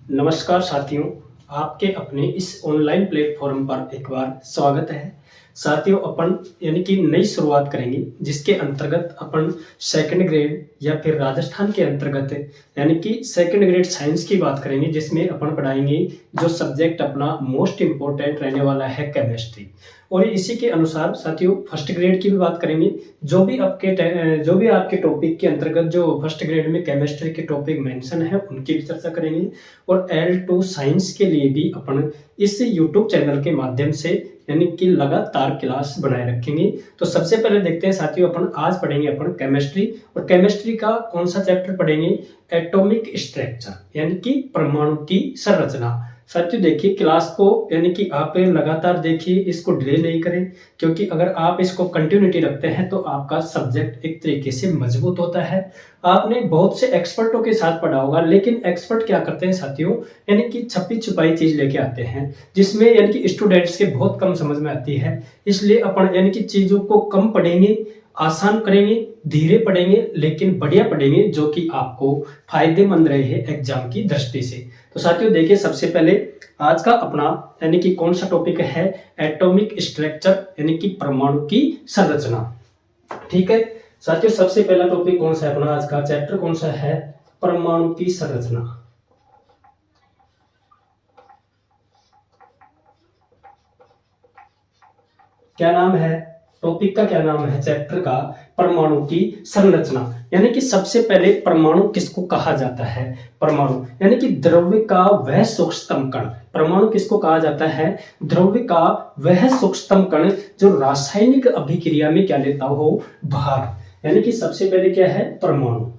नमस्कार साथियों, आपके अपने इस ऑनलाइन प्लेटफॉर्म पर एक बार स्वागत है। साथियों, अपन यानी कि नई शुरुआत करेंगे जिसके अंतर्गत अपन सेकंड ग्रेड या फिर राजस्थान के अंतर्गत यानी कि सेकंड ग्रेड साइंस की बात करेंगे, जिसमें अपन पढ़ाएंगे जो सब्जेक्ट अपना मोस्ट इम्पोर्टेंट रहने वाला है केमिस्ट्री। और इसी के अनुसार साथियों फर्स्ट ग्रेड की भी बात करेंगे। जो भी आपके टॉपिक के अंतर्गत जो फर्स्ट ग्रेड में केमिस्ट्री के टॉपिक मेंशन है उनकी भी चर्चा करेंगे। और L2 साइंस के लिए भी अपन इस यूट्यूब चैनल के माध्यम से यानी कि लगातार क्लास बनाए रखेंगे। तो सबसे पहले देखते हैं साथियों, अपन आज पढ़ेंगे अपन केमिस्ट्री। और केमिस्ट्री का कौन सा चैप्टर पढ़ेंगे? एटॉमिक स्ट्रक्चर यानी कि परमाणु की संरचना। साथियों देखिए क्लास को यानी कि आप लगातार देखिए, इसको डिले नहीं करें, क्योंकि अगर आप इसको कंटिन्यूटी रखते हैं तो आपका सब्जेक्ट एक तरीके से मजबूत होता है। आपने बहुत से एक्सपर्टों के साथ पढ़ा होगा, लेकिन एक्सपर्ट क्या करते हैं साथियों, यानी कि छपी छुपाई चीज लेके आते हैं जिसमें यानी कि स्टूडेंट्स के बहुत कम समझ में आती है। इसलिए अपन यानी कि चीजों को कम पढ़ेंगे, आसान करेंगे, धीरे पढ़ेंगे, लेकिन बढ़िया पढ़ेंगे, जो कि आपको फायदेमंद रहे एग्जाम की दृष्टि से। तो साथियों देखिए, सबसे पहले आज का अपना यानी कि कौन सा टॉपिक है? एटॉमिक स्ट्रक्चर यानी कि परमाणु की संरचना। ठीक है साथियों, सबसे पहला टॉपिक कौन सा है अपना आज का? चैप्टर कौन सा है? परमाणु की संरचना। क्या नाम है टॉपिक का? क्या नाम है चैप्टर का? परमाणु की संरचना। यानी कि सबसे पहले परमाणु किसको कहा जाता है? परमाणु यानी कि द्रव्य का वह सूक्ष्मतम कण। परमाणु किसको कहा जाता है? द्रव्य का वह सूक्ष्मतम कण जो रासायनिक अभिक्रिया में क्या लेता हो? भाग। यानी कि सबसे पहले क्या है? परमाणु।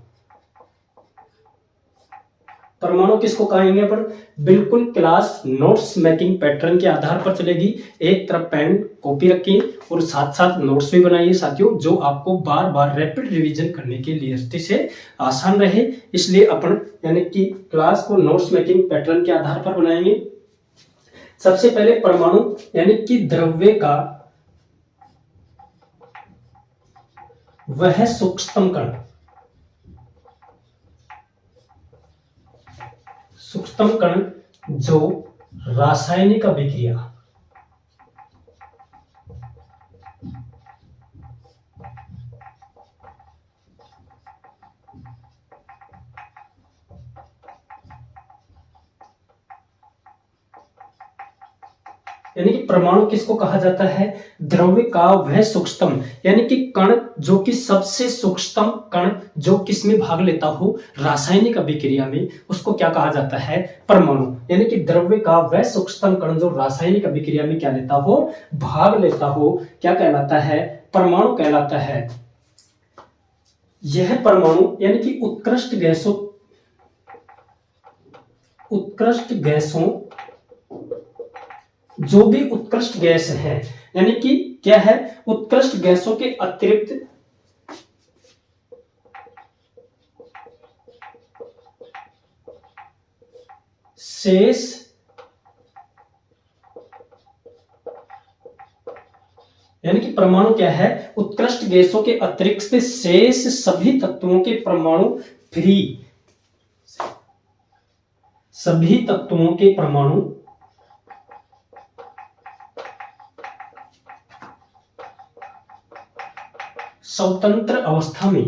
परमाणु किसको कहेंगे अपन? बिल्कुल क्लास नोट्स मेकिंग पैटर्न के आधार पर चलेगी। एक तरफ पेन कॉपी रखिए और साथ साथ नोट्स भी बनाइए साथियों, जो आपको बार बार रैपिड रिवीजन करने के लिए से आसान रहे। इसलिए अपन यानी कि क्लास को नोट्स मेकिंग पैटर्न के आधार पर बनाएंगे। सबसे पहले परमाणु यानी कि द्रव्य का वह सूक्ष्मतम कण, सूक्ष्मतम कण जो रासायनिक अभिक्रिया यानी कि परमाणु किसको कहा जाता है? द्रव्य का वह सूक्ष्मतम यानी कि कण जो कि सबसे सूक्ष्मतम कण जो किसमें भाग लेता हो? रासायनिक अभिक्रिया में, उसको क्या कहा जाता है? परमाणु। यानी कि द्रव्य का वह सूक्ष्मतम कण जो रासायनिक अभिक्रिया में क्या लेता हो? भाग लेता हो, क्या कहलाता है? परमाणु कहलाता है। यह परमाणु यानी कि उत्कृष्ट गैसों जो भी उत्कृष्ट गैस है, यानी कि क्या है? उत्कृष्ट गैसों के अतिरिक्त शेष यानी कि परमाणु क्या है? उत्कृष्ट गैसों के अतिरिक्त शेष सभी तत्वों के परमाणु फ्री, सभी तत्वों के परमाणु स्वतंत्र अवस्था में,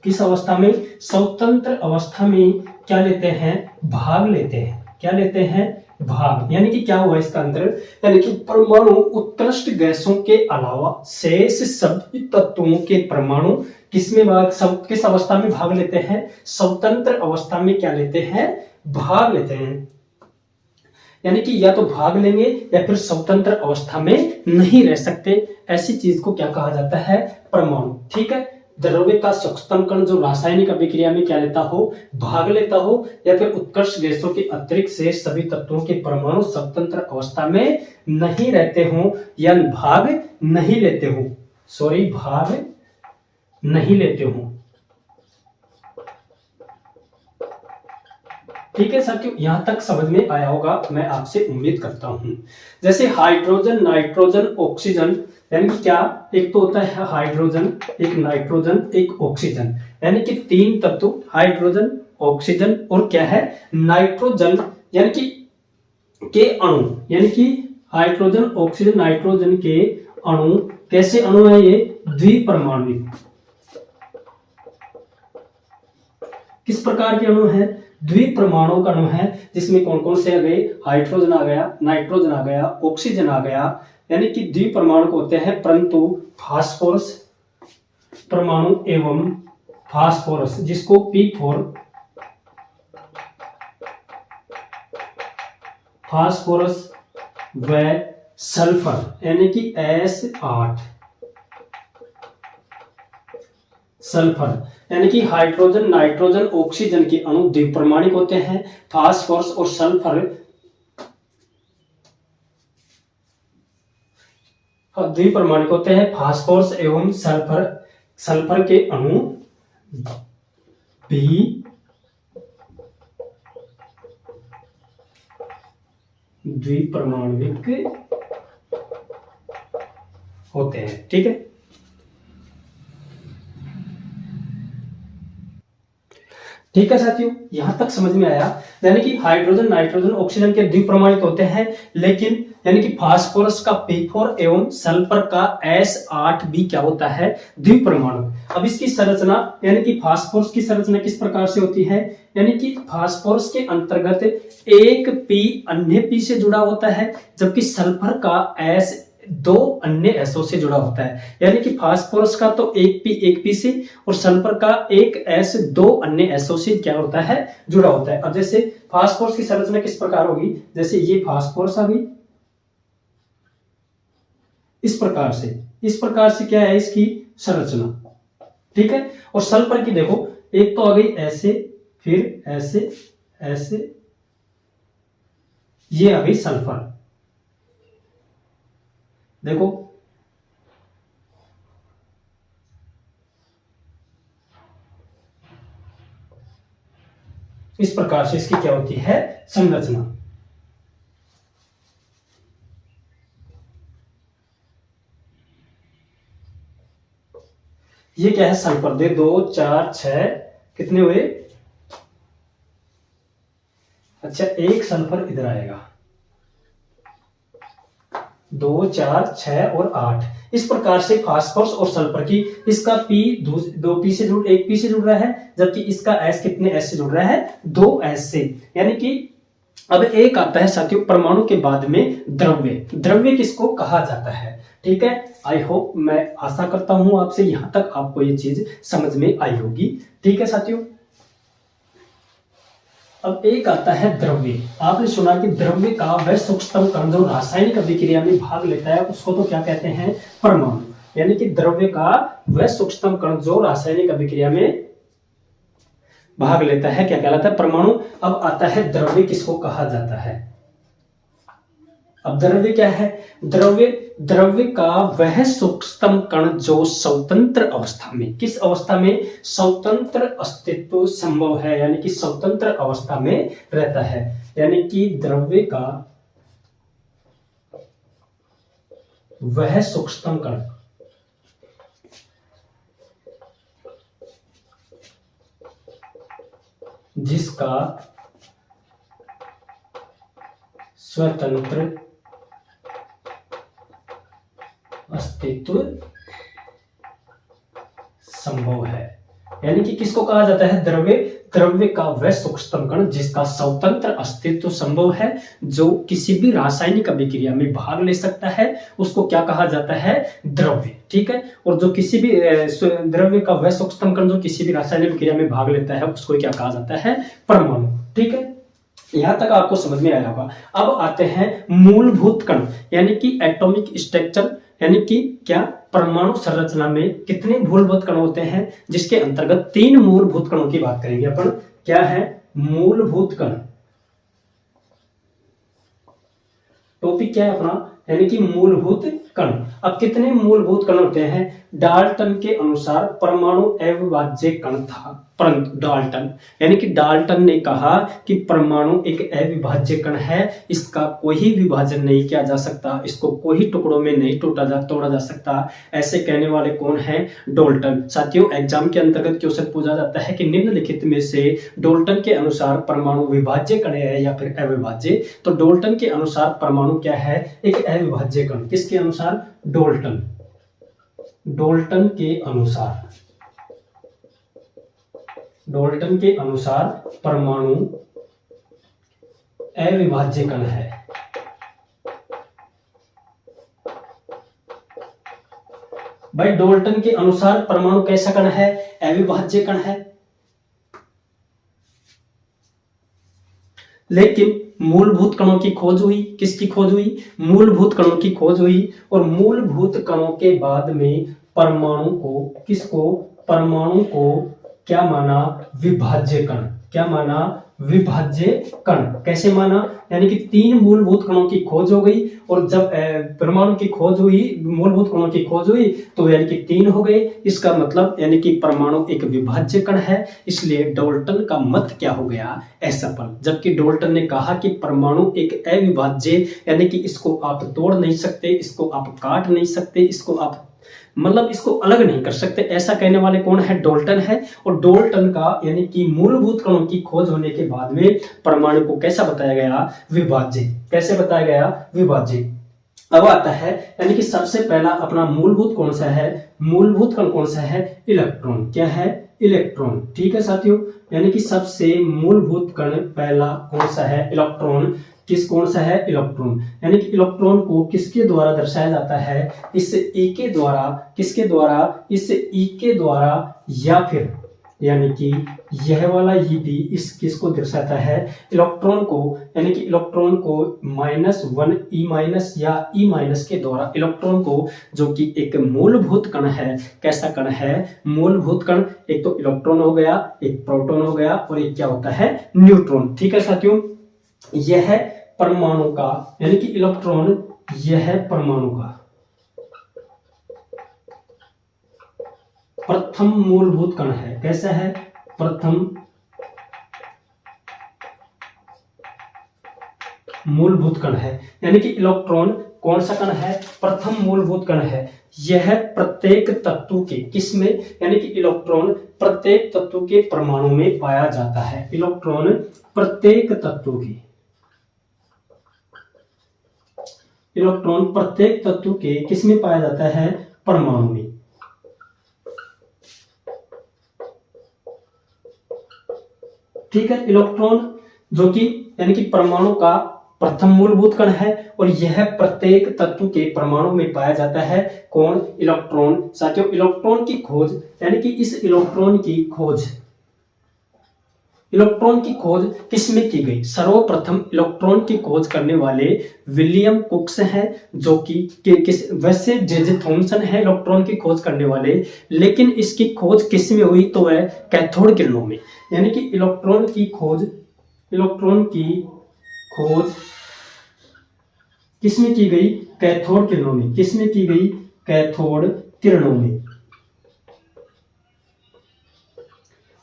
किस अवस्था में? स्वतंत्र अवस्था में क्या लेते हैं? भाग लेते हैं। क्या लेते हैं? भाग। यानी कि क्या हुआ इसका अंतर? यानी कि परमाणु उत्कृष्ट गैसों के अलावा शेष सभी तत्वों के परमाणु किसमें किस अवस्था में भाग लेते हैं? स्वतंत्र अवस्था में क्या लेते हैं? भाग लेते हैं। यानी कि या तो भाग लेंगे या फिर स्वतंत्र अवस्था में नहीं रह सकते। ऐसी चीज को क्या कहा जाता है? परमाणु। ठीक है, द्रव्य का सूक्ष्मतम कण जो रासायनिक अभिक्रिया में क्या लेता हो? भाग लेता हो, या फिर उत्कृष्ट गैसों के अतिरिक्त से सभी तत्वों के परमाणु स्वतंत्र अवस्था में नहीं रहते हो या भाग नहीं लेते हो। भाग नहीं लेते हो। ठीक है साथियों, यहां तक समझ में आया होगा, मैं आपसे उम्मीद करता हूं। जैसे हाइड्रोजन, नाइट्रोजन, ऑक्सीजन, यानी कि क्या, एक तो होता है हाइड्रोजन, एक नाइट्रोजन, एक ऑक्सीजन, यानी कि तीन तत्व हाइड्रोजन, ऑक्सीजन और क्या है, नाइट्रोजन, यानी कि के अणु, यानी कि हाइड्रोजन, ऑक्सीजन, नाइट्रोजन के अणु कैसे अणु है, ये द्विपरमाणुक। किस प्रकार के अणु है, द्विपरमाणुक अणु है, जिसमें कौन कौन से आ गए, हाइड्रोजन आ गया, नाइट्रोजन आ गया, ऑक्सीजन आ गया, यानी कि द्विपरमाणुक होते हैं, परंतु फास्फोरस परमाणु एवं फास्फोरस, जिसको P4 फास्फोरस व सल्फर, यानी कि S8 सल्फर, यानी कि हाइड्रोजन, नाइट्रोजन, ऑक्सीजन के अणु द्विपरमाणुक होते हैं, फास्फोरस और सल्फर द्विपरमाणुक होते हैं, फास्फोरस एवं सल्फर, सल्फर के अणु भी द्विपरमाणुक होते हैं। ठीक है, ठीक है साथियों, यहां तक समझ में आया, यानी कि हाइड्रोजन, नाइट्रोजन, ऑक्सीजन के द्विपरमाणुक होते हैं, लेकिन यानी कि फास्फोरस का P4 एवं सल्फर का S8 भी क्या होता है, द्विपरमाणुक। अब इसकी संरचना, यानी कि फास्फोरस की संरचना किस प्रकार से होती है, यानी कि फास्फोरस के अंतर्गत एक P अन्य P से जुड़ा होता है, जबकि सल्फर का S दो अन्य एसओ से जुड़ा होता है, यानी कि फास्फोरस का तो एक पी से और सल्फर का एक एस दो अन्य एसओ से क्या होता है, जुड़ा होता है। अब जैसे फास्फोरस की संरचना किस प्रकार होगी, जैसे ये फास्फोरस आ गई, इस प्रकार से क्या है इसकी संरचना। ठीक है, और सल्फर की देखो, एक तो आ गई ऐसे, फिर ऐसे, ऐसे, ये आ गई सल्फर। देखो इस प्रकार से इसकी क्या होती है संरचना। ये क्या है सल्फर, दे 2 4 6 कितने हुए, अच्छा एक सल्फर इधर आएगा, 2 4 6 और 8, इस प्रकार से फास्फोरस और सल्फर की, इसका P 2P से जुड़, एक P से जुड़ रहा है, जबकि इसका S कितने S से जुड़ रहा है, 2 S से। यानी कि अब एक आता है साथियों परमाणु के बाद में द्रव्य, द्रव्य किसको कहा जाता है। ठीक है, आई होप, मैं आशा करता हूं आपसे यहां तक आपको ये चीज समझ में आई होगी। ठीक है साथियों, अब एक आता है द्रव्य। आपने सुना कि द्रव्य का वह सूक्ष्मतम कण जो रासायनिक अभिक्रिया में भाग लेता है उसको तो क्या कहते हैं, परमाणु। यानी कि द्रव्य का वह सूक्ष्मतम कण जो रासायनिक अभिक्रिया में भाग लेता है क्या कहलाता है, परमाणु। अब आता है द्रव्य किसको कहा जाता है। अब द्रव्य क्या है, द्रव्य का वह सूक्ष्मतम कण जो स्वतंत्र अवस्था में, किस अवस्था में, स्वतंत्र अस्तित्व संभव है, यानी कि स्वतंत्र अवस्था में रहता है। यानी कि द्रव्य का वह सूक्ष्मतम कण जिसका स्वतंत्र अस्तित्व संभव है। यानी कि किसको कहा जाता है, द्रव्य का वह सूक्ष्मतम कण जिसका स्वतंत्र अस्तित्व संभव है, जो किसी भी रासायनिक अभिक्रिया में भाग ले सकता है, उसको क्या कहा जाता है, द्रव्य। ठीक है, और जो किसी भी द्रव्य का वह सूक्ष्मतम कण जो किसी भी रासायनिक अभिक्रिया में भाग लेता है उसको क्या कहा जाता है, परमाणु। ठीक है, यहां तक आपको समझ में आया होगा। अब आते हैं मूलभूत कण, यानी कि एटॉमिक स्ट्रक्चर, यानी कि क्या, परमाणु संरचना में कितने मूलभूत कण होते हैं, जिसके अंतर्गत 3 मूलभूत कणों की बात करेंगे अपन। क्या है, मूलभूत कण, टॉपिक क्या है अपना, यानी कि मूलभूत कण। अब कितने मूलभूत कण होते हैं? डाल्टन के अनुसार परमाणु अविभाज्य कण था, परंतु डाल्टन यानी कि डाल्टन ने कहा कि परमाणु एक अविभाज्य कण है, इसका कोई विभाजन नहीं किया जा सकता, इसको कोई टुकड़ों में नहीं तोड़ा जा सकता। ऐसे कहने वाले कौन है? डाल्टन। साथियों, एग्जाम के अंतर्गत क्वेश्चन पूछा जाता है कि निम्नलिखित में से डाल्टन के अनुसार परमाणु विभाज्य कण है या फिर अविभाज्य। तो डाल्टन के अनुसार परमाणु क्या है? एक अविभाज्य कण। किसके अनुसार? डाल्टन के अनुसार, डाल्टन के अनुसार परमाणु अविभाज्य कण है। भाई, डाल्टन के अनुसार परमाणु कैसा कण है? अविभाज्य कण है। लेकिन मूलभूत कणों की खोज हुई। किसकी खोज हुई? मूलभूत कणों की खोज हुई। और मूलभूत कणों के बाद में परमाणु को क्या माना? विभाज्य कण। क्या माना? विभाज्य कण। कैसे माना? यानी कि 3 मूलभूत कणों की खोज हो गई, और जब परमाणु की खोज हुई, मूलभूत कणों की खोज हुई, तो यानी कि 3 हो गए। इसका मतलब यानी कि परमाणु एक विभाज्य कण है। इसलिए डाल्टन का मत क्या हो गया? असफल। जबकि डाल्टन ने कहा कि परमाणु एक अविभाज्य, यानी कि इसको आप तोड़ नहीं सकते, इसको आप काट नहीं सकते, इसको आप इसको अलग नहीं कर सकते। ऐसा कहने वाले कौन है? डाल्टन है। और डाल्टन का यानी कि मूलभूत कणों की खोज होने के बाद में परमाणु को कैसा बताया गया? विभाज्य। कैसे बताया गया? विभाज्य। अब आता है यानी कि सबसे पहला अपना मूलभूत कौन सा है? मूलभूत कण कौन सा है? इलेक्ट्रॉन। क्या है? इलेक्ट्रॉन। ठीक है साथियों, यानी कि सबसे मूलभूत कण पहला कौन सा है? इलेक्ट्रॉन। कौन सा है? इलेक्ट्रॉन। यानी कि इलेक्ट्रॉन को किसके द्वारा दर्शाया जाता है? इस ई के द्वारा। किसके द्वारा? इस ई के द्वारा, या फिर यानी कि यह वाला ये भी इस किसको दर्शाता है? इलेक्ट्रॉन को। यानी कि इलेक्ट्रॉन को -1 E- या E- के द्वारा इलेक्ट्रॉन को, जो कि एक मूलभूत कण है। कैसा कण है? मूलभूत कण। एक तो इलेक्ट्रॉन हो गया, एक प्रोटॉन हो गया, और एक क्या होता है? न्यूट्रॉन। ठीक है साथियों, यह है परमाणु का, यानी कि इलेक्ट्रॉन, यह है परमाणु का प्रथम मूलभूत कण है। कैसा है? प्रथम मूलभूत कण है। यानी कि इलेक्ट्रॉन कौन सा कण है? प्रथम मूलभूत कण है। यह प्रत्येक तत्व के, किसमें? यानी कि इलेक्ट्रॉन प्रत्येक तत्व के परमाणु में पाया जाता है। इलेक्ट्रॉन प्रत्येक तत्व के, इलेक्ट्रॉन प्रत्येक तत्व के किसमें पाया जाता है? परमाणु में। ठीक है, इलेक्ट्रॉन जो कि यानी कि परमाणु का प्रथम मूलभूत कण है, और यह प्रत्येक तत्व के परमाणु में पाया जाता है। कौन? इलेक्ट्रॉन। साथियों, इलेक्ट्रॉन की खोज, यानी कि इस इलेक्ट्रॉन की खोज किसमें की गई? सर्वप्रथम इलेक्ट्रॉन की खोज करने वाले विलियम कुक्स हैं, जो कि वैसे जे थॉमसन है इलेक्ट्रॉन की खोज करने वाले, लेकिन इसकी खोज किस में हुई? तो है कैथोड किरणों में। यानी कि इलेक्ट्रॉन की खोज किसमें की गई? कैथोड किरणों में। किसमें की गई? कैथोड किरणों में।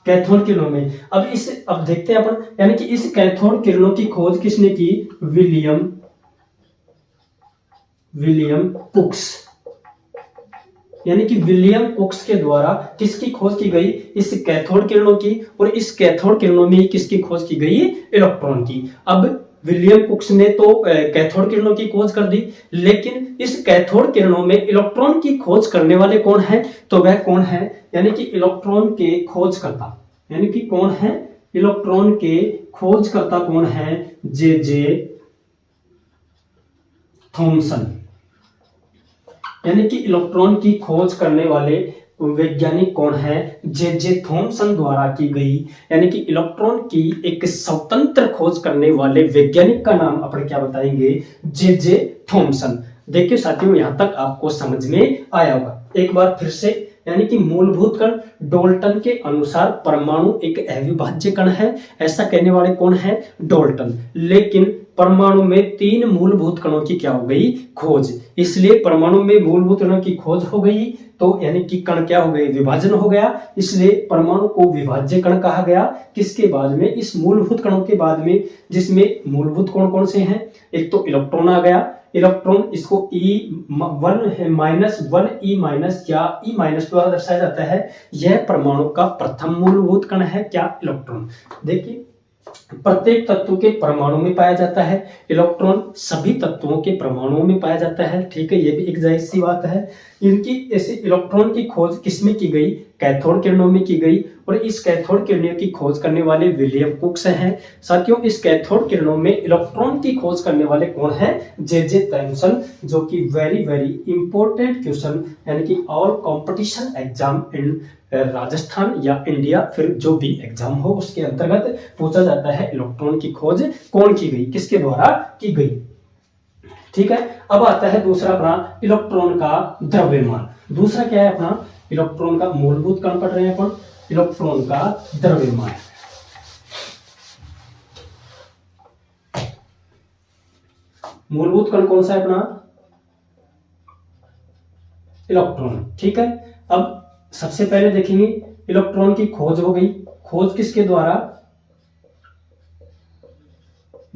कैथोड किरणों में। अब देखते हैं अपन, यानी कि इस कैथोड किरणों की खोज किसने की? विलियम कुक्स। यानी कि विलियम कुक्स के द्वारा किसकी खोज की गई? इस कैथोड किरणों की। और इस कैथोड किरणों में किसकी खोज की गई? इलेक्ट्रॉन की। अब विलियम कुक्स ने तो कैथोड किरणों की खोज कर दी, लेकिन इस कैथोड किरणों में इलेक्ट्रॉन की खोज करने वाले कौन है? तो वह कौन है? यानी कि इलेक्ट्रॉन के खोजकर्ता। यानी कि कौन है? इलेक्ट्रॉन के खोजकर्ता कौन है? J Thomson. यानी कि इलेक्ट्रॉन की खोज करने वाले वैज्ञानिक कौन है? जे थॉमसन द्वारा की गई। यानी कि इलेक्ट्रॉन की एक स्वतंत्र खोज करने वाले वैज्ञानिक का नाम अपन क्या बताएंगे? J Thomson. देखिए साथियों, यहां तक आपको समझ में आया होगा। एक बार फिर से यानी कि मूलभूत कण। डाल्टन के अनुसार परमाणु एक अविभाज्य कण है, ऐसा कहने वाले कौन है? डाल्टन। लेकिन परमाणु में 3 मूलभूत कणों की क्या हो गई? खोज। इसलिए परमाणु में मूलभूत कणों की खोज हो गई तो यानी कि कण क्या हो गए? विभाजन हो गया। इसलिए परमाणु को विभाज्य कण कहा गया। किसके बाद में? इस मूलभूत कणों के बाद में, जिसमें मूलभूत कण कौन से हैं? एक तो इलेक्ट्रॉन आ गया। इलेक्ट्रॉन इसको E-1 E- या E- द्वारा दर्शाया जाता है। यह परमाणु का प्रथम मूलभूत कण है। क्या? इलेक्ट्रॉन। देखिए, प्रत्येक तत्व के परमाणु में पाया जाता है। इलेक्ट्रॉन सभी तत्वों के परमाणुओं में पाया जाता है। ठीक है, ये भी एक जायज सी बात है। इनकी ऐसे इलेक्ट्रॉन की खोज किसमें की गई? कैथोड किरणों में की गई। और इस कैथोड किरणों की खोज करने वाले विलियम कुक्स हैं। साथियों, इस कैथोड किरणों में इलेक्ट्रॉन की खोज करने वाले कौन है? जे थॉमसन, जो कि वेरी वेरी इंपॉर्टेंट क्वेश्चन, यानी कि all competition exam in Rajasthan या इंडिया, फिर जो भी एग्जाम हो उसके अंतर्गत पूछा जाता है इलेक्ट्रॉन की खोज कौन की गई, किसके द्वारा की गई। ठीक है, अब आता है दूसरा अपना इलेक्ट्रॉन का द्रव्यमान। दूसरा क्या है अपना? इलेक्ट्रॉन का मूलभूत कण पढ़ रहे हैं अपन, इलेक्ट्रॉन का द्रव्यमान। मूलभूत कण कौन सा है अपना? इलेक्ट्रॉन। ठीक है, अब सबसे पहले देखेंगे इलेक्ट्रॉन की खोज हो गई। खोज किसके द्वारा?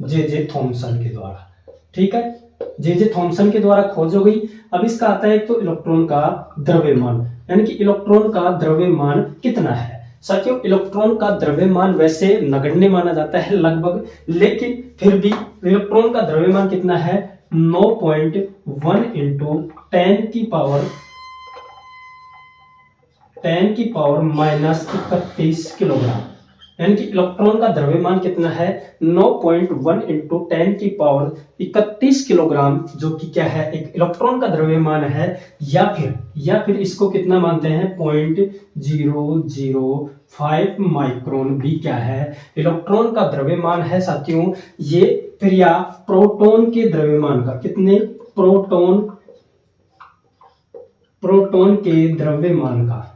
जे थॉमसन के द्वारा। ठीक है, जे थॉमसन के द्वारा खोज हो गई। अब इसका आता है तो इलेक्ट्रॉन का द्रव्यमान, यानी कि इलेक्ट्रॉन का द्रव्यमान कितना है। साथियों, इलेक्ट्रॉन का द्रव्यमान वैसे नगण्य माना जाता है लगभग, लेकिन फिर भी इलेक्ट्रॉन का द्रव्यमान कितना है? 9.1 इंटू 10 की पावर -31 किलोग्राम। यानी कि इलेक्ट्रॉन का द्रव्यमान कितना है? 9.1 इंटू 10 की पावर 31 किलोग्राम, जो कि क्या है? एक इलेक्ट्रॉन का द्रव्यमान है। या फिर इसको कितना मानते हैं? 0.005 माइक्रोन भी क्या है? इलेक्ट्रॉन का द्रव्यमान है। साथियों, ये फिर या प्रोटॉन के द्रव्यमान का, कितने? प्रोटॉन के द्रव्यमान का,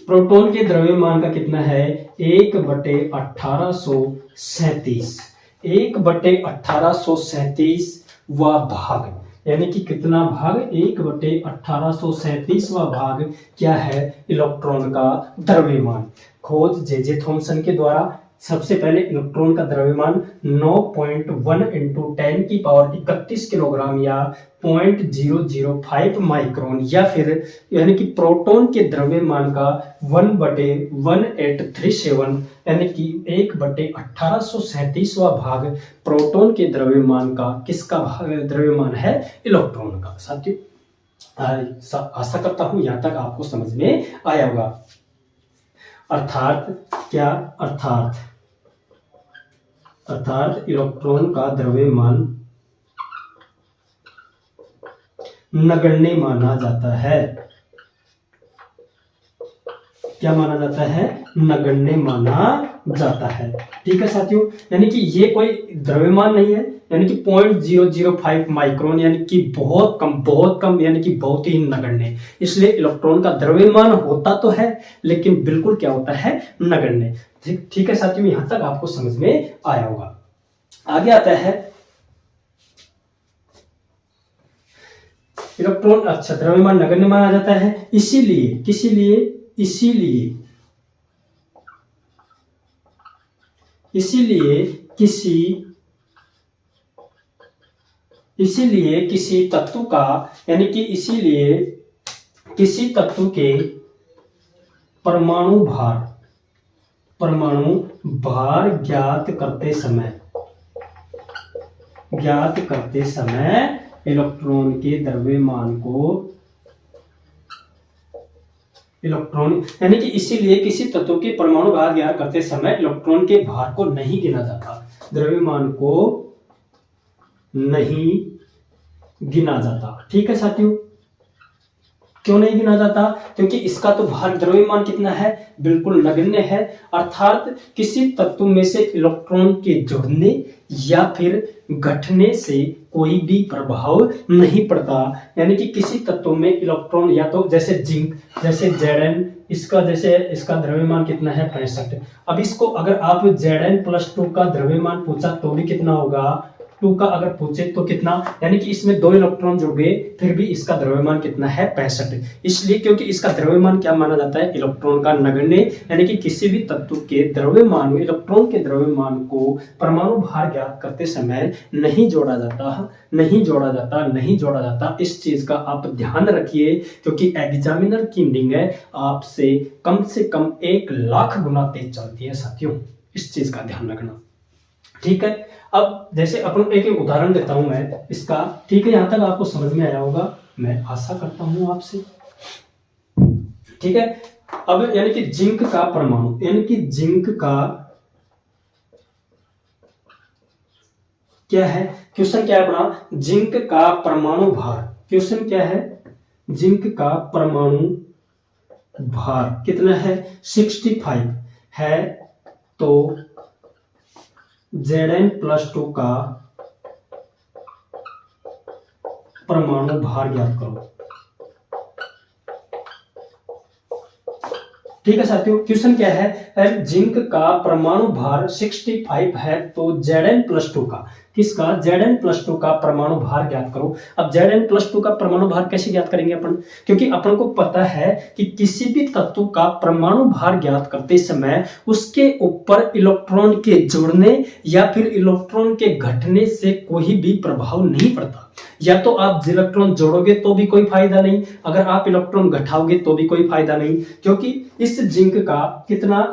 प्रोटॉन के द्रव्यमान का कितना है? 1/1837। 1/1837 भाग, यानी कि कितना भाग? 1/1837 भाग क्या है? इलेक्ट्रॉन का द्रव्यमान। खोज जे थॉमसन के द्वारा। सबसे पहले इलेक्ट्रॉन का द्रव्यमान 9.1 इंटू 10 की पावर 31 किलोग्राम या 0.005 माइक्रोन, या फिर यानी कि प्रोटॉन के द्रव्यमान का 1/1837, यानी कि 1/1837 भाग प्रोटॉन के द्रव्यमान का किसका द्रव्यमान है? इलेक्ट्रॉन का। साथियों, आशा करता हूं यहां तक आपको समझ में आया होगा। अर्थात क्या? अर्थात इलेक्ट्रॉन का द्रव्यमान नगण्य माना जाता है। क्या माना जाता है? नगण्य माना जाता है। ठीक है साथियों, यानी कि ये कोई द्रव्यमान नहीं है, यानी कि 0.005 माइक्रोन, यानी कि बहुत कम, यानी कि बहुत ही नगण्य। इसलिए इलेक्ट्रॉन का द्रव्यमान होता तो है, लेकिन बिल्कुल क्या होता है? नगण्य। ठीक है साथियों, यहां तक आपको समझ में आया होगा। आगे आता है इलेक्ट्रॉन, अच्छा, द्रव्यमान नगण्य माना जाता है। इसीलिए किसी तत्व का, यानी कि इसीलिए किसी तत्व के परमाणु भार ज्ञात करते समय इलेक्ट्रॉन के द्रव्यमान को, यानी कि इसीलिए किसी तत्व के परमाणु भार ज्ञात करते समय इलेक्ट्रॉन के भार को नहीं गिना जाता, द्रव्यमान को नहीं गिना जाता। ठीक है साथियों, क्यों नहीं गिना जाता? क्योंकि इसका तो भार द्रव्यमान कितना है, बिल्कुल नगण्य है। अर्थात किसी तत्व में से इलेक्ट्रॉन के जुड़ने या फिर घटने से कोई भी प्रभाव नहीं पड़ता। यानी कि किसी तत्व में इलेक्ट्रॉन या तो जैसे जिंक, जैसे Zn, इसका द्रव्यमान कितना है 65। अब इसको अगर आप Zn+2 का द्रव्यमान पूछा तो भी कितना होगा, 2 का अगर पूछे तो कितना, यानी कि इसमें 2 इलेक्ट्रॉन जुड़ गए फिर भी इसका द्रव्यमान कितना है 65। इसलिए क्योंकि इसका द्रव्यमान क्या माना जाता है, इलेक्ट्रॉन का नगण्य। यानी कि किसी भी तत्व के द्रव्यमान में इलेक्ट्रॉन के द्रव्यमान को परमाणु भार ज्ञात करते समय नहीं जोड़ा जाता। इस चीज का आप ध्यान रखिए, क्योंकि एग्जामिनर की निगाह आपसे कम 1 लाख गुना तेज चलती है साथियों। इस चीज का ध्यान रखना, ठीक है। अब जैसे अपन एक उदाहरण देता हूं मैं इसका, ठीक है। यहां तक आपको समझ में आया होगा, मैं आशा करता हूं आपसे, ठीक है। अब यानी कि जिंक का परमाणु, यानी कि जिंक का क्या है, क्वेश्चन क्या है अपना, जिंक का परमाणु भार। क्वेश्चन क्या है, जिंक का परमाणु भार कितना है, 65 है। तो Zn+2 का परमाणु भार ज्ञात करो। ठीक है साथियों, क्वेश्चन क्या है, जिंक का परमाणु भार 65 है, तो Zn+2 का, किसका, Zn+2 का परमाणु भार ज्ञात करो। अब Zn+2 का परमाणु भार कैसे ज्ञात करेंगे अपन, क्योंकि अपन को पता है कि किसी भी तत्व का परमाणु भार ज्ञात करते समय उसके ऊपर इलेक्ट्रॉन के जुड़ने या फिर इलेक्ट्रॉन के घटने से कोई भी प्रभाव नहीं पड़ता। या तो आप इलेक्ट्रॉन जोड़ोगे तो भी कोई फायदा नहीं, अगर आप इलेक्ट्रॉन घटाओगे तो भी कोई फायदा नहीं, क्योंकि इस जिंक का कितना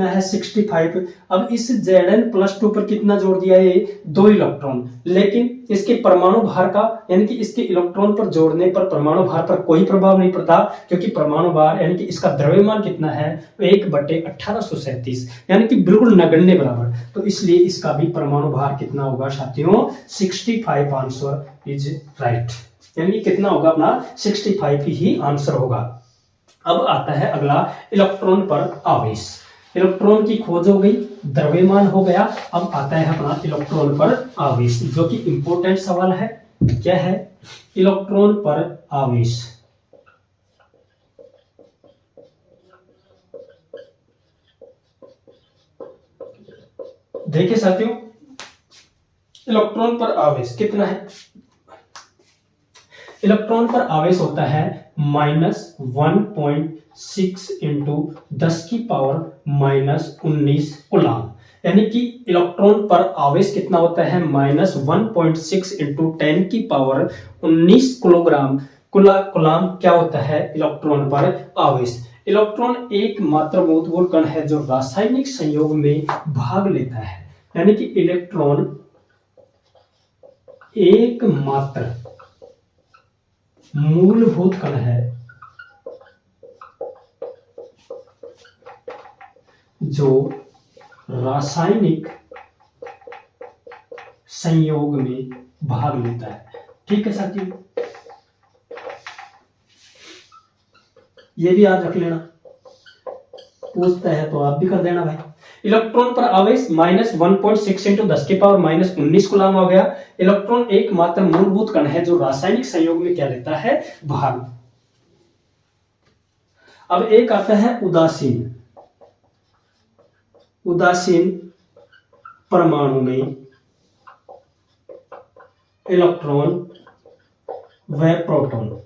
है 65। अब इस Zn+2 पर कितना जोड़ दिया है, 2 इलेक्ट्रॉन। लेकिन इसके परमाणु भार का, यानी कि इसके इलेक्ट्रॉन पर जोड़ने पर परमाणु भार पर कोई प्रभाव नहीं पड़ता, क्योंकि परमाणु भार यानी कि इसका द्रव्यमान कितना है 1/1837, यानी कि बिल्कुल नगण्य बराबर। तो इसलिए इसका भी परमाणु भार कितना होगा साथियों, 65। आंसर इज राइट, यानी कितना होगा अपना 65 ही आंसर होगा। अब आता है अगला, इलेक्ट्रॉन पर आवेश। इलेक्ट्रॉन की खोज हो गई, द्रव्यमान हो गया, अब आता है अपना इलेक्ट्रॉन पर आवेश, जो कि इंपॉर्टेंट सवाल है। क्या है, इलेक्ट्रॉन पर आवेश। देखिए साथियों, इलेक्ट्रॉन पर आवेश कितना है, इलेक्ट्रॉन पर आवेश होता है -1.6 इंटू 10⁻⁻19 कूलाम। यानी कि इलेक्ट्रॉन पर आवेश कितना होता है, -1.6 इंटू 10⁻19 किलोग्राम। कूलाम क्या होता है इलेक्ट्रॉन पर आवेश। इलेक्ट्रॉन एकमात्र महत्वपूर्ण कण है जो रासायनिक संयोग में भाग लेता है। यानी कि इलेक्ट्रॉन एकमात्र मूलभूत कण है जो रासायनिक संयोग में भाग लेता है। ठीक है साथियों, ये भी याद रख लेना, पूछता है तो आप भी कर देना भाई। इलेक्ट्रॉन पर आवेश -1.6 इंटू 10⁻⁻19 कूलाम हो गया। इलेक्ट्रॉन एकमात्र मूलभूत कण है जो रासायनिक संयोग में क्या लेता है, भाग। अब एक आता है उदासीन। उदासीन परमाणु में इलेक्ट्रॉन व प्रोटॉन,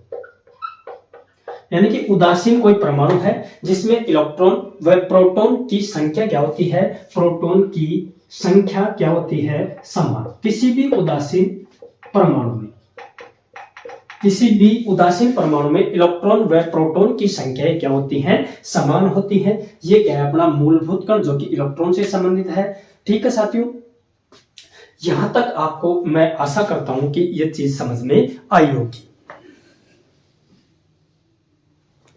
यानी कि उदासीन कोई परमाणु है जिसमें इलेक्ट्रॉन व प्रोटॉन की संख्या क्या होती है, प्रोटॉन की संख्या क्या होती है, समान। किसी भी उदासीन परमाणु में इलेक्ट्रॉन व प्रोटॉन की संख्या क्या होती है, समान होती है। ये क्या है, अपना मूलभूत कण जो कि इलेक्ट्रॉन से संबंधित है। ठीक है साथियों, यहां तक आपको मैं आशा करता हूं कि यह चीज समझ में आई होगी।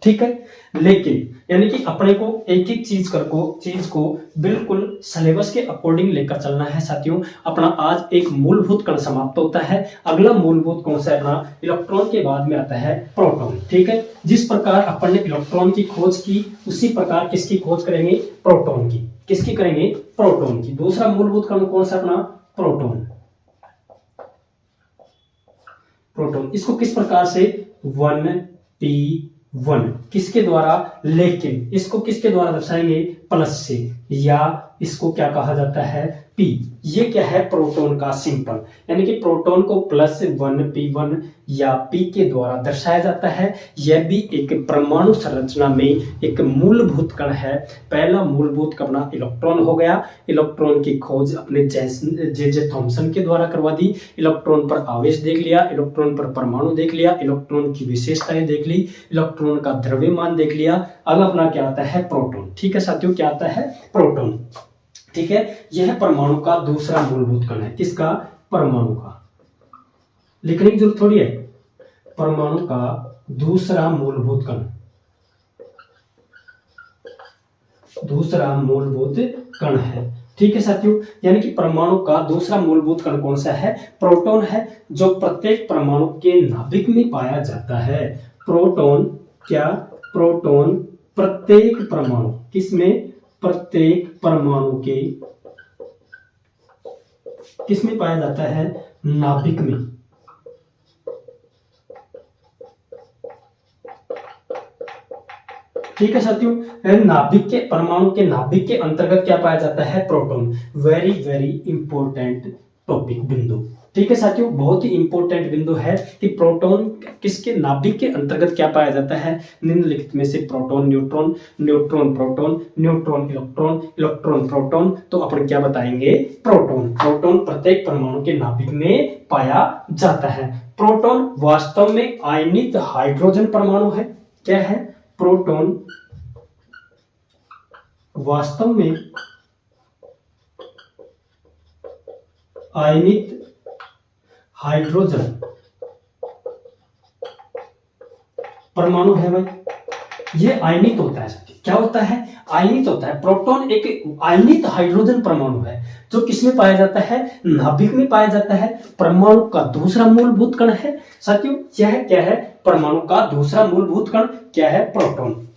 ठीक है। लेकिन यानी कि अपने को एक एक चीज को बिल्कुल सिलेबस के अकॉर्डिंग लेकर चलना है साथियों। अपना आज एक मूलभूत कण समाप्त होता है। अगला मूलभूत कौन सा है अपना? इलेक्ट्रॉन के बाद में आता है प्रोटॉन। ठीक है, जिस प्रकार अपन ने इलेक्ट्रॉन की खोज की उसी प्रकार किसकी खोज करेंगे? प्रोटॉन की। किसकी करेंगे? प्रोटॉन की। दूसरा मूलभूत कण कौन सा अपना? प्रोटॉन। प्रोटॉन इसको किस प्रकार से? 1p1 किसके द्वारा? लेकिन इसको किसके द्वारा दर्शाएंगे? प्लस से, या इसको क्या कहा जाता है? p। ये क्या है? प्रोटॉन का सिंपल, यानी कि प्रोटॉन को +1p1 या p के द्वारा दर्शाया जाता है। यह भी एक परमाणु संरचना में एक मूलभूत कण है। पहला मूलभूत कण अपना इलेक्ट्रॉन हो गया। इलेक्ट्रॉन की खोज अपने जे थॉमसन के द्वारा करवा दी। इलेक्ट्रॉन पर आवेश देख लिया, इलेक्ट्रॉन पर परमाणु देख लिया, इलेक्ट्रॉन की विशेषताएं देख ली, इलेक्ट्रॉन का द्रव्यमान देख लिया। अब अपना क्या आता है? प्रोटॉन। ठीक है साथियों, क्या आता है? प्रोटॉन। ठीक है, यह परमाणु का दूसरा मूलभूत कण है। किसका? परमाणु का। लिखने की जरूरत थोड़ी है। परमाणु का दूसरा मूलभूत कण, दूसरा मूलभूत कण है। ठीक है साथियों, यानी कि परमाणु का दूसरा मूलभूत कण कौन सा है? प्रोटॉन है, जो प्रत्येक परमाणु के नाभिक में पाया जाता है। प्रोटॉन क्या? प्रोटॉन प्रत्येक परमाणु, किसमें? प्रत्येक परमाणु के किसमें पाया जाता है? नाभिक में। ठीक है साथियों, नाभिक के परमाणु के नाभिक के अंतर्गत क्या पाया जाता है? Proton. Very very important topic, बिंदु। ठीक है साथियों, बहुत ही इंपॉर्टेंट बिंदु है कि प्रोटॉन किसके नाभिक के अंतर्गत क्या पाया जाता है? निम्नलिखित में से proton neutron, neutron proton, neutron electron, electron proton. तो अपन क्या बताएंगे? प्रोटॉन। प्रोटॉन प्रत्येक परमाणु के नाभिक में पाया जाता है। प्रोटॉन वास्तव में आयनित हाइड्रोजन परमाणु है। क्या है? प्रोटॉन वास्तव में आयनित हाइड्रोजन परमाणु है भाई। ये आयनित होता है। क्या होता है? आयनित होता है। प्रोटॉन एक आयनित हाइड्रोजन परमाणु है जो किसमें पाया जाता है? नाभिक में पाया जाता है। परमाणु का दूसरा मूलभूत कण है साथियों। यह क्या है? परमाणु का दूसरा मूलभूत कण क्या है? प्रोटॉन।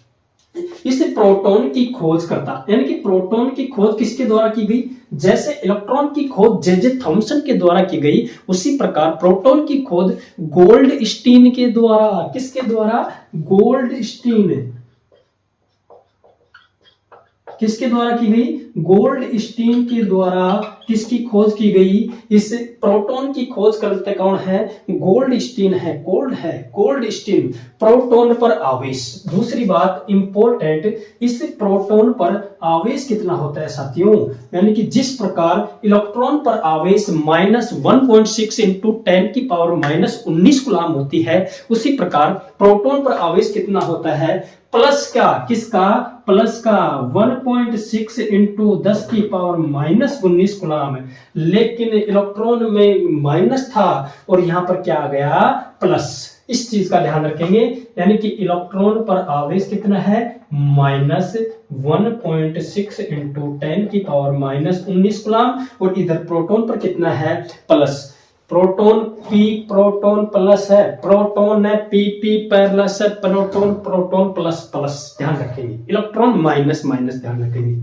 इस प्रोटॉन की खोज करता, यानी कि प्रोटॉन की खोज किसके द्वारा की गई? जैसे इलेक्ट्रॉन की खोज जे थॉमसन के द्वारा की गई, उसी प्रकार प्रोटॉन की खोज गोल्डस्टीन के द्वारा। किसके द्वारा? गोल्डस्टीन। किसके द्वारा की गई? गोल्डस्टीन के द्वारा किसकी खोज की गई? इस प्रोटॉन की खोज करते कौन है? गोल्डस्टीन है। गोल्डस्टीन। प्रोटॉन पर आवेश, दूसरी बात इंपॉर्टेंट, इस प्रोटॉन पर आवेश कितना होता है साथियों? यानी कि जिस प्रकार इलेक्ट्रॉन पर आवेश -1.6 इंटू 10⁻⁻19 कूलम होती है, उसी प्रकार प्रोटॉन पर आवेश कितना होता है? प्लस का। किसका? प्लस का 1.6 इंटू 10⁻⁻19 कूलम। लेकिन इलेक्ट्रॉन में माइनस था और यहां पर क्या आ गया? प्लस। इस चीज का ध्यान रखेंगे, यानी कि इलेक्ट्रॉन पर आवेश कितना है? -1.6 इंटू 10⁻⁻19 कूलम, और इधर प्रोटॉन पर कितना है? Plus. Proton P, proton plus है, प्रोटॉन है P प्लस है, प्रोटॉन प्रोटॉन प्लस प्लस। ध्यान रखेंगे, इलेक्ट्रॉन माइनस माइनस ध्यान रखेंगे।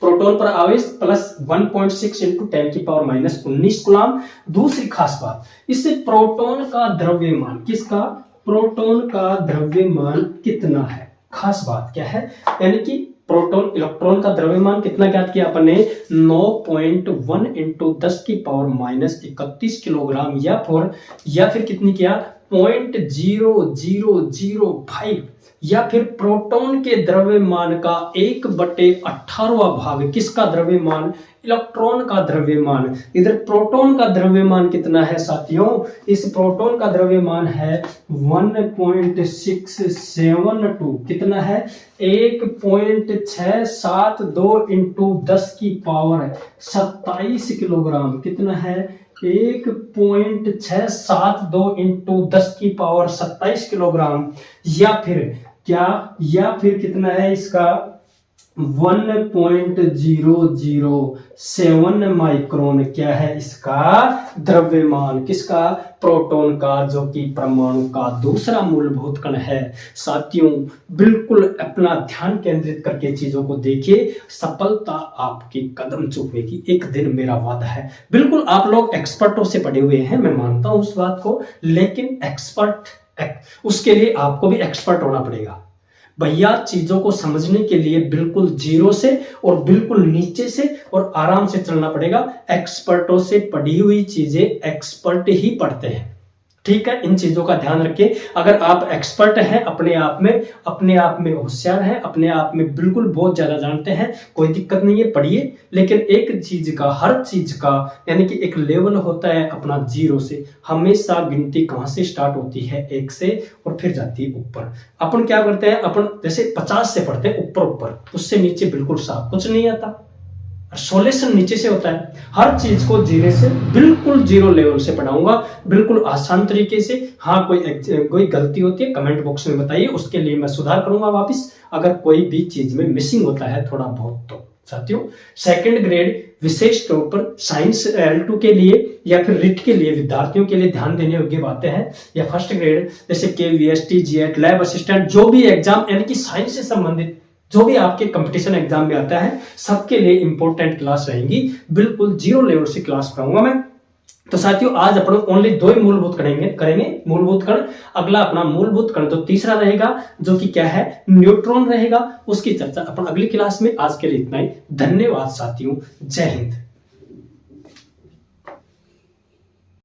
प्रोटॉन पर आवेश +1.6 इंटू 10⁻⁻19 कूलम। दूसरी खास बात, इससे प्रोटॉन का द्रव्यमान, किसका? प्रोटॉन का द्रव्यमान कितना है? खास बात क्या है? यानी कि प्रोटॉन इलेक्ट्रॉन का द्रव्यमान कितना ज्ञात किया अपन ने? 9.1 इंटू 10⁻31 किलोग्राम, या फिर कितनी किया? 0.0005, या फिर प्रोटॉन के द्रव्यमान का 1/18वां भाग। किसका द्रव्यमान? इलेक्ट्रॉन का द्रव्यमान। इधर प्रोटॉन का द्रव्यमान कितना है साथियों? इस प्रोटॉन का द्रव्यमान है 1.672। कितना है? 1.672 इंटू 10⁻27 किलोग्राम। कितना है? 1.672 इंटू 10⁻27 किलोग्राम, या फिर क्या, या फिर कितना है इसका 1.007 माइक्रोन क्या है इसका द्रव्यमान, किसका, प्रोटॉन का, जो कि परमाणु का दूसरा मूलभूत कण है। साथियों बिल्कुल अपना ध्यान केंद्रित करके चीजों को देखिए, सफलता आपकी कदम चूमेगी एक दिन, मेरा वादा है। बिल्कुल आप लोग एक्सपर्टों से पढ़े हुए हैं, मैं मानता हूं उस बात को, लेकिन उसके लिए आपको भी एक्सपर्ट होना पड़ेगा भैया। चीजों को समझने के लिए बिल्कुल जीरो से और बिल्कुल नीचे से और आराम से चलना पड़ेगा। एक्सपर्टों से पढ़ी हुई चीजें एक्सपर्ट ही पढ़ते हैं, ठीक है। इन चीजों का ध्यान रखिए। अगर आप एक्सपर्ट हैं, अपने आप में होशियार हैं, अपने आप में बिल्कुल बहुत ज्यादा जानते हैं, कोई दिक्कत नहीं है, पढ़िए। लेकिन एक चीज का, हर चीज का यानी कि एक लेवल होता है अपना जीरो से। हमेशा गिनती कहां से स्टार्ट होती है, 1 से, और फिर जाती है ऊपर। अपन क्या करते हैं, अपन जैसे 50 से पढ़ते हैं ऊपर, उससे नीचे बिल्कुल साफ कुछ नहीं आता। सोल्यूशन नीचे से होता है। हर चीज को जीरो से, बिल्कुल जीरो लेवल से पढ़ाऊंगा, बिल्कुल आसान तरीके से। हाँ, कोई गलती होती है कमेंट बॉक्स में बताइए, उसके लिए मैं सुधार करूंगा वापस, अगर कोई भी चीज में मिसिंग होता है थोड़ा बहुत तो। साथियों सेकंड ग्रेड विशेष तौर पर साइंस L2 के लिए या फिर रिट के लिए विद्यार्थियों के लिए ध्यान देने योग्य बातें हैं। या फर्स्ट ग्रेड जैसे KVST, GAT, लैब असिस्टेंट, जो भी एग्जाम यानी कि साइंस से संबंधित जो भी आपके कंपटीशन एग्जाम में आता है, सबके लिए इंपॉर्टेंट क्लास रहेंगी। बिल्कुल जीरो लेवल से क्लास पढ़ाऊंगा मैं। तो साथियों आज अपन ओनली 2 ही मूलभूत करेंगे मूलभूत कण। अगला अपना मूलभूत कण जो तीसरा रहेगा, जो कि क्या है, न्यूट्रॉन रहेगा, उसकी चर्चा अपन अगली क्लास में। आज के लिए इतना ही, धन्यवाद साथियों, जय हिंद।